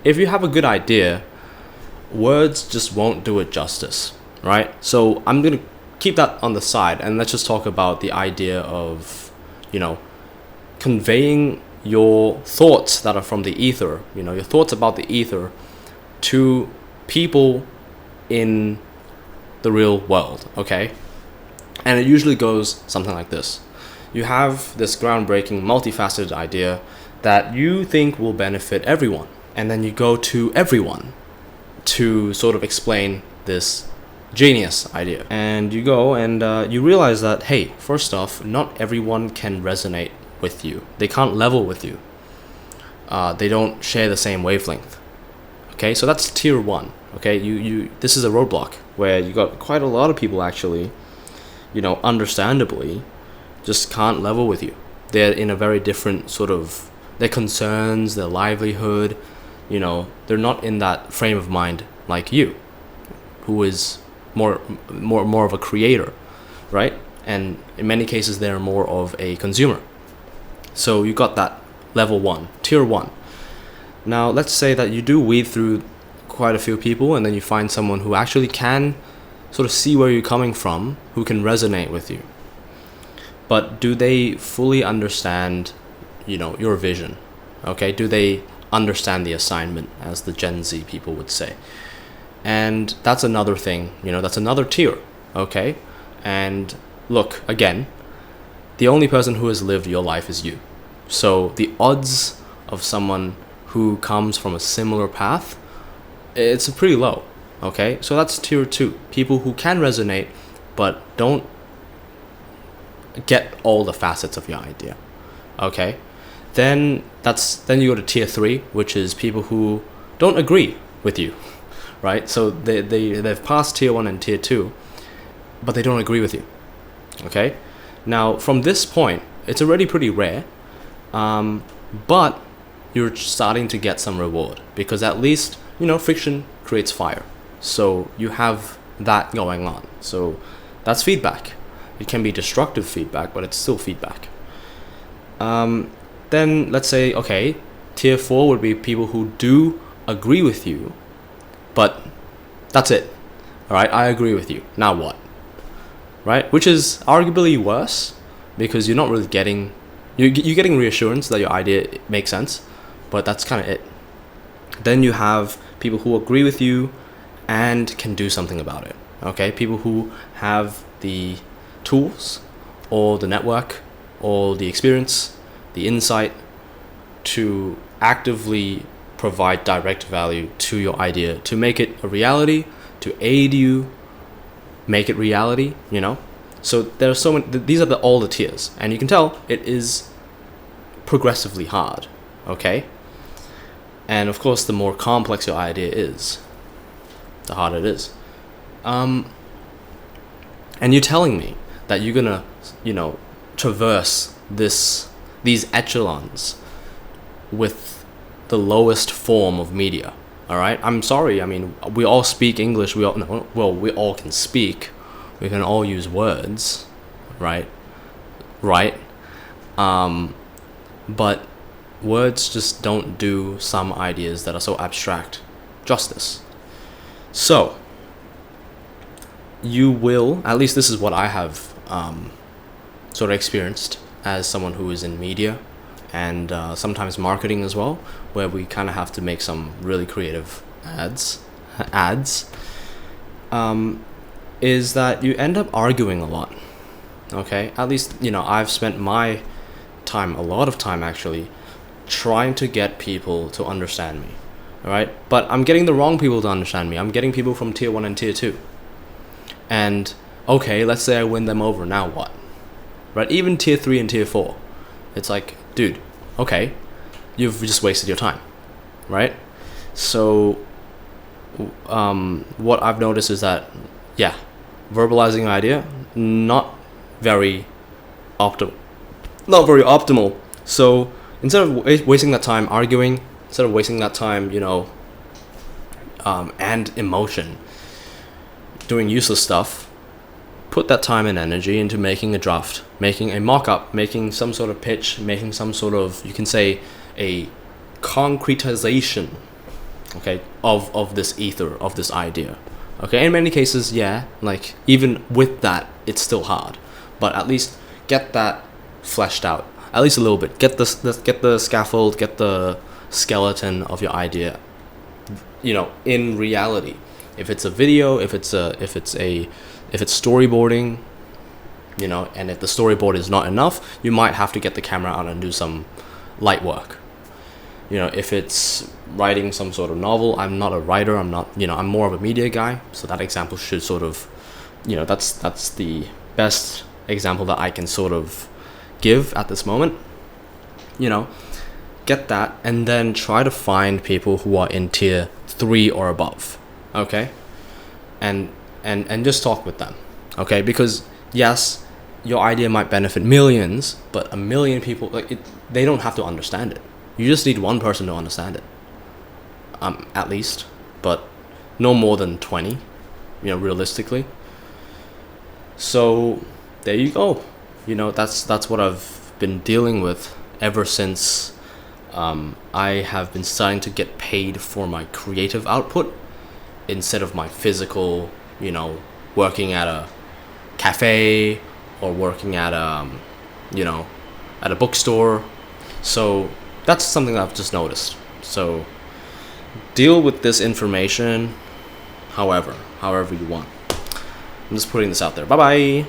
if you have a good idea, words just won't do it justice, right? So I'm going to keep that on the side, and let's just talk about the idea of, conveying your thoughts that are from the ether, your thoughts about the ether to people in the real world, okay? And it usually goes something like this. You have this groundbreaking, multifaceted idea that you think will benefit everyone, and then you go to everyone to sort of explain this genius idea. And you go and you realize that, hey, first off, not everyone can resonate with you. They can't level with you. They don't share the same wavelength. Okay, so that's tier 1. Okay, this is a roadblock where you got quite a lot of people actually, understandably, just can't level with you. They're in a very different sort of, their concerns, their livelihood, they're not in that frame of mind like you, who is more of a creator, right? And in many cases, they're more of a consumer. So you got that level 1, tier 1. Now, let's say that you do weed through quite a few people, and then you find someone who actually can sort of see where you're coming from, who can resonate with you. But do they fully understand, your vision? Okay, do they understand the assignment, as the Gen Z people would say? And that's another thing, that's another tier, okay? And look, again, the only person who has lived your life is you. So the odds of someone who comes from a similar path, it's pretty low, okay? So that's tier 2, people who can resonate but don't get all the facets of your idea, okay? Then you go to tier 3, which is people who don't agree with you, right? So they've passed tier 1 and tier 2, but they don't agree with you, okay? Now, from this point, it's already pretty rare, but you're starting to get some reward, because at least, friction creates fire. So you have that going on. So that's feedback. It can be destructive feedback, but it's still feedback. Then let's say, okay, tier 4 would be people who do agree with you, but that's it. All right, I agree with you. Now what? Right? Which is arguably worse, because you're not really getting, you're getting reassurance that your idea makes sense, but that's kind of it. Then you have people who agree with you and can do something about it. Okay, people who have the tools or the network or the experience, the insight to actively provide direct value to your idea, to make it a reality, to aid you make it reality, So there are so many, these are all the tiers, and you can tell it is progressively hard, okay? And of course, the more complex your idea is, the harder it is. And you're telling me that you're gonna, traverse these echelons with the lowest form of media. All right, I'm sorry. I mean, we all speak English. We all can speak. We can all use words, right? But words just don't do some ideas that are so abstract justice. So you will, at least this is what I have sort of experienced as someone who is in media and sometimes marketing as well, where we kind of have to make some really creative ads, is that you end up arguing a lot. Okay, at least I've spent my time, a lot of time actually, trying to get people to understand me. All right, but I'm getting the wrong people to understand me. I'm getting people from tier 1 and tier 2. And okay, let's say I win them over. Now what? Right? Even tier 3 and tier 4, it's like, dude, okay, you've just wasted your time, right? So what I've noticed is that, verbalizing an idea, not very optimal. So instead of wasting that time arguing, instead of wasting that time, and emotion doing useless stuff, put that time and energy into making a draft, making a mock-up, making some sort of pitch, making some sort of, you can say, a concretization okay, of this ether, of this idea. Okay, in many cases, yeah, like even with that, it's still hard, but at least get that fleshed out, at least a little bit. Get the scaffold, get the skeleton of your idea, in reality. If it's a video, if it's storyboarding, and if the storyboard is not enough, you might have to get the camera out and do some light work. If it's writing some sort of novel, I'm not a writer, I'm more of a media guy, so that example should sort of, that's the best example that I can sort of give at this moment. Get that, and then try to find people who are in tier 3 or above, okay? And just talk with them, okay? Because yes, your idea might benefit millions, but a million people, they don't have to understand it. You just need one person to understand it, at least, but no more than 20, realistically. So there you go. That's what I've been dealing with ever since I have been starting to get paid for my creative output instead of my physical, working at a cafe or working at a bookstore. So that's something that I've just noticed. So deal with this information however you want. I'm just putting this out there. Bye bye.